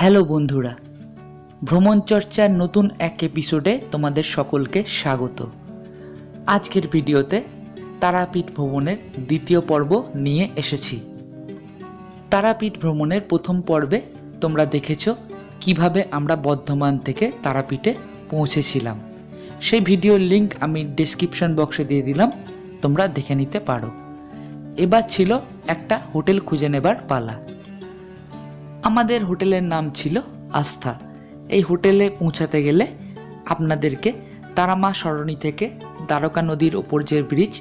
Hello বন্ধুরা, ভ্রমণ চর্চার নতুন এক এপিসোডে তোমাদের সকলকে স্বাগত। আজকের ভিডিওতে তারাপীঠ ভ্রমণের দ্বিতীয় পর্ব নিয়ে এসেছি। তারাপীঠ ভ্রমণের প্রথম পর্বে তোমরা দেখেছো কিভাবে আমরা বর্ধমান থেকে তারাপীঠে পৌঁছেছিলাম। সেই ভিডিওর লিংক আমি ডেসক্রিপশন বক্সে দিয়ে দিলাম, তোমরা দেখে নিতে পারো। এবার ছিল একটা হোটেল খুঁজে নেবার পালা। আমাদের হোটেলের নাম ছিল আস্থা। এই হোটেলে পৌঁছাতে গেলে আপনাদেরকে তারামা সরণি থেকে দ্বারকা নদীর ওপর যে ব্রিজ,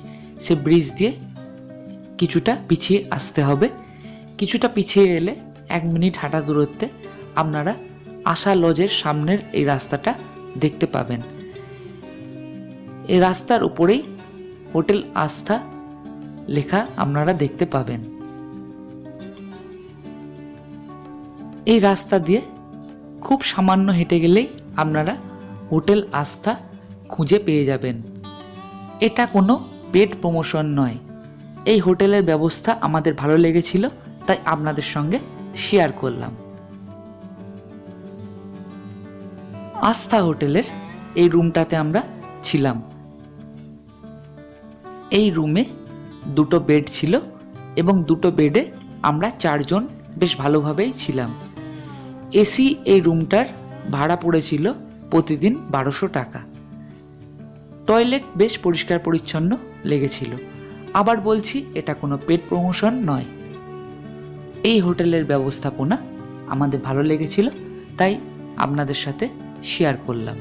সে ব্রিজ দিয়ে কিছুটা পিছিয়ে আসতে হবে। কিছুটা পিছিয়ে এলে 1 মিনিট হাঁটা দূরত্বে আপনারা আশা লজের সামনের এই রাস্তাটা দেখতে পাবেন। এই রাস্তার উপরেই হোটেল আস্থা লেখা আপনারা দেখতে পাবেন। এই রাস্তা দিয়ে খুব সামান্য হেঁটে গেলেই আপনারা হোটেল আস্থা খুঁজে পেয়ে যাবেন। এটা কোনো পেড প্রমোশন নয়। এই হোটেলের ব্যবস্থা আমাদের ভালো লেগেছিল, তাই আপনাদের সঙ্গে শেয়ার করলাম। আস্থা হোটেলের এই রুমটাতে আমরা ছিলাম। এই রুমে 2টো বেড ছিল এবং 2টো বেডে আমরা 4 জন বেশ ভালোভাবেই ছিলাম। এসি এই রুমটার ভাড়া পড়েছিল প্রতিদিন 1200 টাকা। টয়লেট বেশ পরিষ্কার পরিচ্ছন্ন লেগেছিল। আবার বলছি, এটা কোনো পেড প্রমোশন নয়। এই হোটেলের ব্যবস্থাপনা আমাদের ভালো লেগেছিল, তাই আপনাদের সাথে শেয়ার করলাম।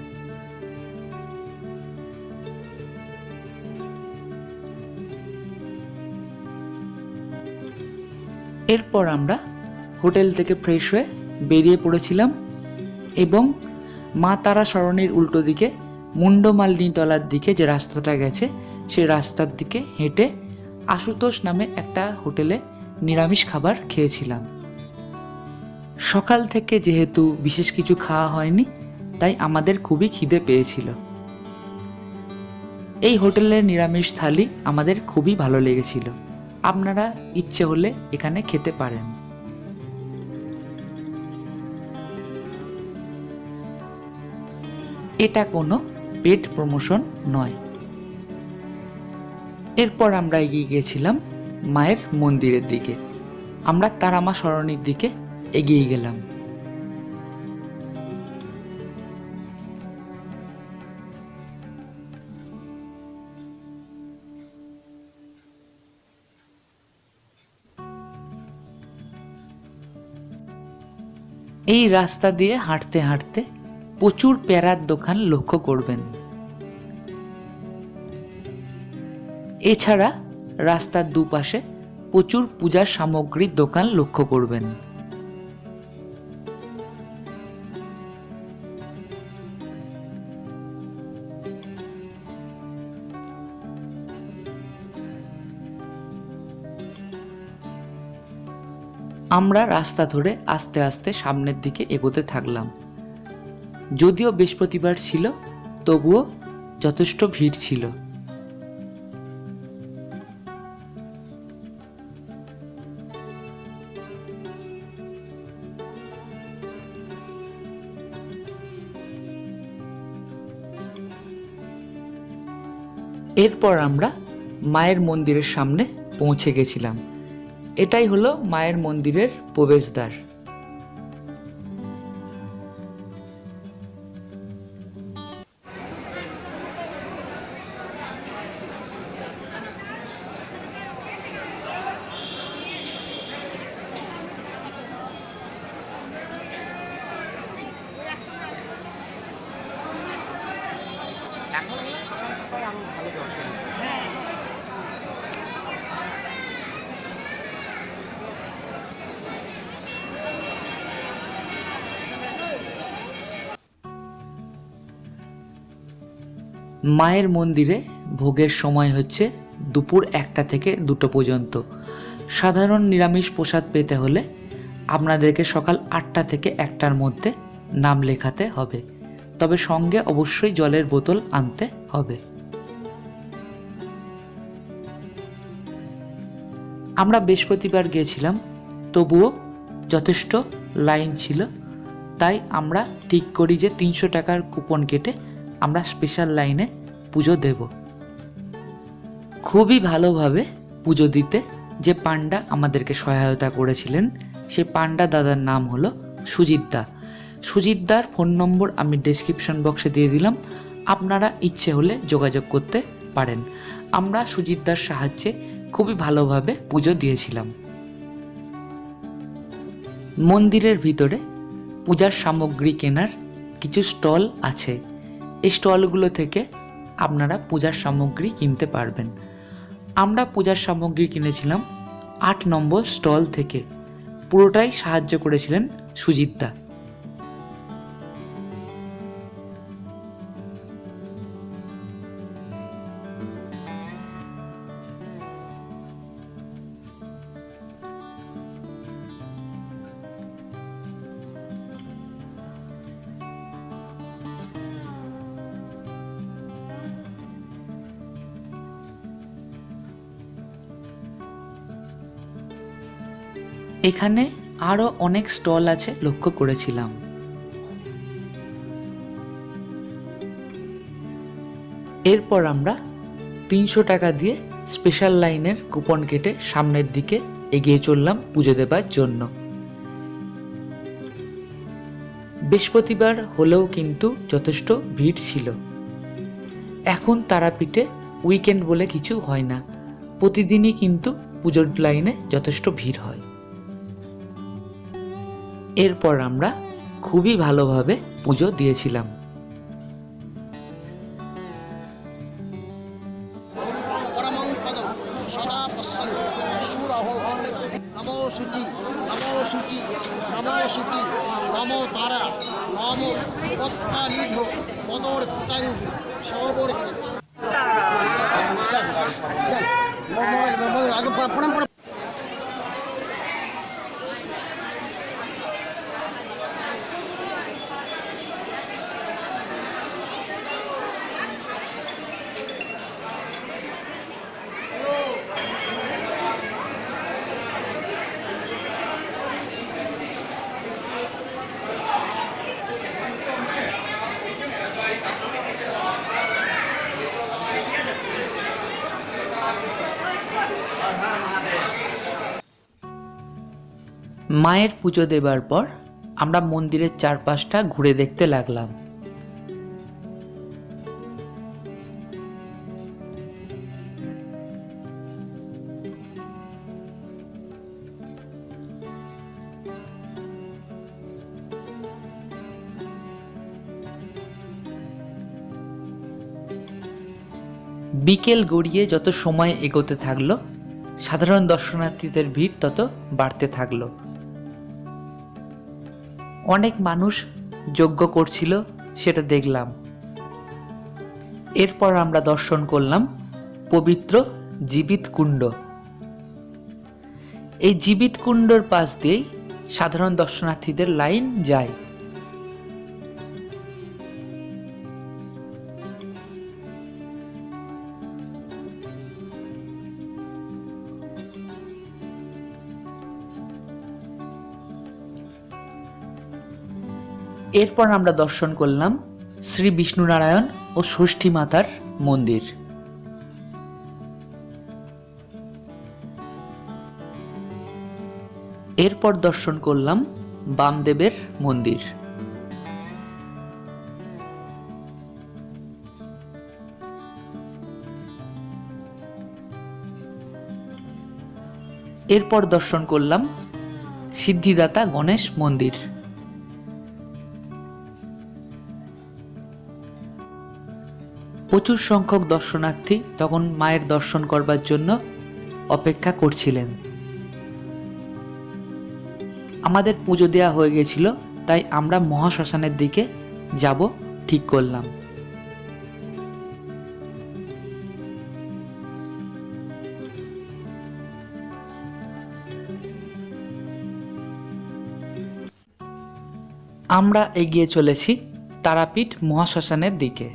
এরপর আমরা হোটেল থেকে ফ্রেশ হয়ে বেরিয়ে পড়েছিলাম এবং মা তারা সরণির উল্টো দিকে মুন্ডমালিনী তলার দিকে যে রাস্তাটা গেছে, সেই রাস্তার দিকে হেঁটে আশুতোষ নামে একটা হোটেলে নিরামিষ খাবার খেয়েছিলাম। সকাল থেকে যেহেতু বিশেষ কিছু খাওয়া হয়নি, তাই আমাদের খুবই খিদে পেয়েছিল। এই হোটেলের নিরামিষ থালি আমাদের খুবই ভালো লেগেছিল। আপনারা ইচ্ছে হলে এখানে খেতে পারেন। এটা কোনো পেড প্রমোশন নয়। এরপর আমরা এগিয়ে গিয়েছিলাম মায়ের মন্দিরের দিকে। আমরা তারামা সরণির দিকে এগিয়ে গেলাম। এই রাস্তা দিয়ে হাঁটতে হাঁটতে প্রচুর প্যারার দোকান লক্ষ্য করবেন। এছাড়া রাস্তার দুপাশে প্রচুর পূজার সামগ্রীর দোকান লক্ষ্য করবেন। আমরা রাস্তা ধরে আস্তে আস্তে সামনের দিকে এগোতে থাকলাম। যদিও বৃহস্পতিবার ছিল, তবুও যথেষ্ট ভিড় ছিল। এরপর আমরা মায়ের মন্দিরের সামনে পৌঁছে গেছিলাম। এটাই হলো মায়ের মন্দিরের প্রবেশদ্বার। মায়ের মন্দিরে ভোগের সময় হচ্ছে দুপুর 1টা থেকে 2টো পর্যন্ত। সাধারণ নিরামিষ প্রসাদ পেতে হলে আপনাদেরকে সকাল 8টা থেকে 1টার মধ্যে নাম লেখাতে হবে, তবে সঙ্গে অবশ্যই জলের বোতল আনতে হবে। আমরা বৃহস্পতিবার গিয়েছিলাম, তবুও যথেষ্ট লাইন ছিল, তাই আমরা ঠিক করি যে 300 টাকার কুপন কেটে আমরা স্পেশাল লাইনে পুজো দেব। খুবই ভালোভাবে পুজো দিতে যে পান্ডা আমাদেরকে সহায়তা করেছিলেন, সেই পান্ডা দাদার নাম হলো সুজিতদা। সুজিতদার ফোন নম্বর আমি ডেসক্রিপশন বক্সে দিয়ে দিলাম, আপনারা ইচ্ছে হলে যোগাযোগ করতে পারেন। আমরা সুজিতদার সাহায্যে খুবই ভালোভাবে পুজো দিয়েছিলাম। মন্দিরের ভিতরে পূজার সামগ্রী কেনার কিছু স্টল আছে, এই স্টলগুলো থেকে আপনারা পূজার সামগ্রী কিনতে পারবেন। আমরা পূজার সামগ্রী কিনেছিলাম 8 নম্বর স্টল থেকে, পুরোটাই সাহায্য করেছিলেন সুজিতদা। এখানে আরও অনেক স্টল আছে লক্ষ্য করেছিলাম। এরপর আমরা 300 টাকা দিয়ে স্পেশাল লাইনের কুপন কেটে সামনের দিকে এগিয়ে চললাম পুজো দেবার জন্য। বৃহস্পতিবার হলেও কিন্তু যথেষ্ট ভিড় ছিল। এখন তারাপীঠে উইকেন্ড বলে কিছু হয় না, প্রতিদিনই কিন্তু পুজোর লাইনে যথেষ্ট ভিড় হয়। এরপর আমরা খুবই ভালোভাবে পুজো দিয়েছিলাম। মায়ের পুজো দেবার পর আমরা মন্দিরের চারপাশটা ঘুরে দেখতে লাগলাম। বিকেল গড়িয়ে যত সময় এগোতে থাকলো, সাধারণ দর্শনার্থীদের ভিড় তত বাড়তে থাকলো। অনেক মানুষ যজ্ঞ করছিল, সেটা দেখলাম। এরপর আমরা দর্শন করলাম পবিত্র জীবিত কুণ্ড। এই জীবিত কুণ্ডর পাশ দিয়েই সাধারণ দর্শনার্থীদের লাইন যায়। এরপর আমরা দর্শন করলাম শ্রী বিষ্ণুনারায়ণ ও ষষ্ঠী মাতার মন্দির। এরপর দর্শন করলাম বামদেবের মন্দির। এরপর দর্শন করলাম সিদ্ধিদাতা গণেশ মন্দির। প্রচুর সংখ্যক দর্শনার্থী তখন মায়ের দর্শন করবার জন্য অপেক্ষা করছিলেন। আমাদের পুজো দেওয়া হয়ে গেছিল, তাই আমরা মহাশ্মশানের দিকে যাব ঠিক করলাম। আমরা এগিয়ে চলেছি তারাপীঠ মহাশ্মশানের দিকে।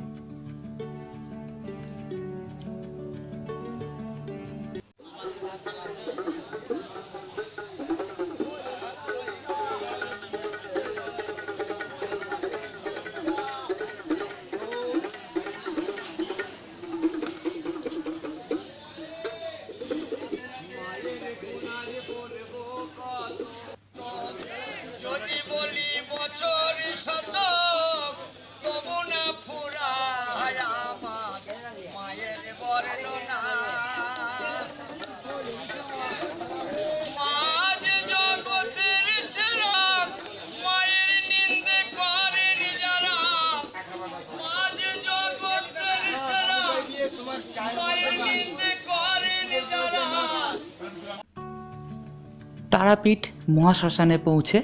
তারাপীঠ মহাশ্মশানে পৌঁছে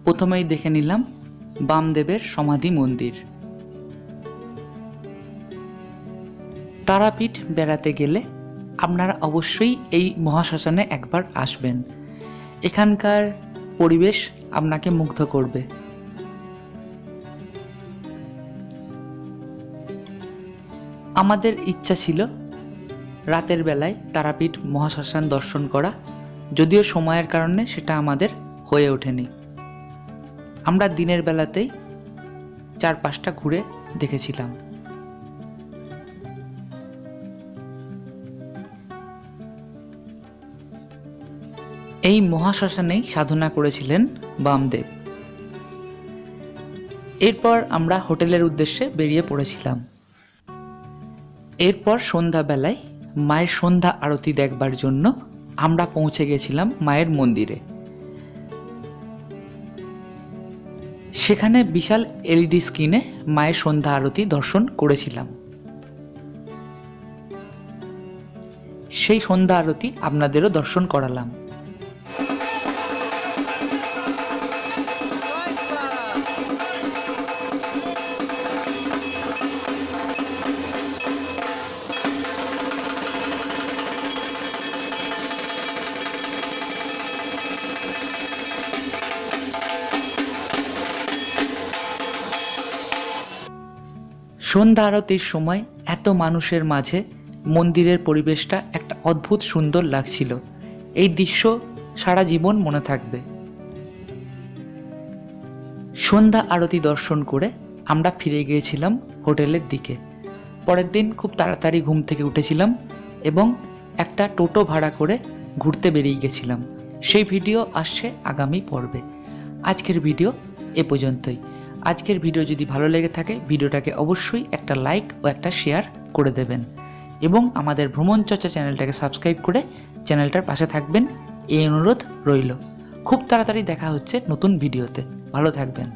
প্রথমেই দেখে নিলাম বামদেবের সমাধি মন্দির। তারাপীঠ বেড়াতে গেলে আপনারা অবশ্যই এই মহাশ্মশানে একবার আসবেন। এখানকার পরিবেশ আপনাকে মুগ্ধ করবে। আমাদের ইচ্ছা ছিল রাতের বেলায় তারাপীঠ মহাশ্মশান দর্শন করা, যদিও সময়ের কারণে সেটা আমাদের হয়ে ওঠেনি। আমরা দিনের বেলাতেই 4-5টা ঘুরে দেখেছিলাম। এই মহাশ্মশানেই সাধনা করেছিলেন বামদেব। এরপর আমরা হোটেলের উদ্দেশ্যে বেরিয়ে পড়েছিলাম। এরপর সন্ধ্যাবেলায় মায়ের সন্ধ্যা আরতি দেখবার জন্য আমরা পৌঁছে গেছিলাম মায়ের মন্দিরে। সেখানে বিশাল এলইডি স্ক্রিনে মায়ের সন্ধ্যা আরতি দর্শন করেছিলাম। সেই সন্ধ্যা আরতি আপনাদেরও দর্শন করালাম। সন্ধ্যা আরতির সময় এত মানুষের মাঝে মন্দিরের পরিবেশটা একটা অদ্ভুত সুন্দর লাগছিল। এই দৃশ্য সারা জীবন মনে থাকবে। সন্ধ্যা আরতি দর্শন করে আমরা ফিরে গিয়েছিলাম হোটেলের দিকে। পরের দিন খুব তাড়াতাড়ি ঘুম থেকে উঠেছিলাম এবং একটা টোটো ভাড়া করে ঘুরতে বেরিয়ে গেছিলাম। সেই ভিডিও আসছে আগামী পর্বে। আজকের ভিডিও এ পর্যন্তই। আজকের ভিডিও যদি ভালো লেগে থাকে ভিডিওটাকে অবশ্যই একটা লাইক ও একটা শেয়ার করে দেবেন এবং আমাদের ভ্রমণ চর্চা চ্যানেলটাকে সাবস্ক্রাইব করে চ্যানেলটার পাশে থাকবেন, এই অনুরোধ রইল। খুব তাড়াতাড়ি দেখা হচ্ছে নতুন ভিডিওতে। ভালো থাকবেন।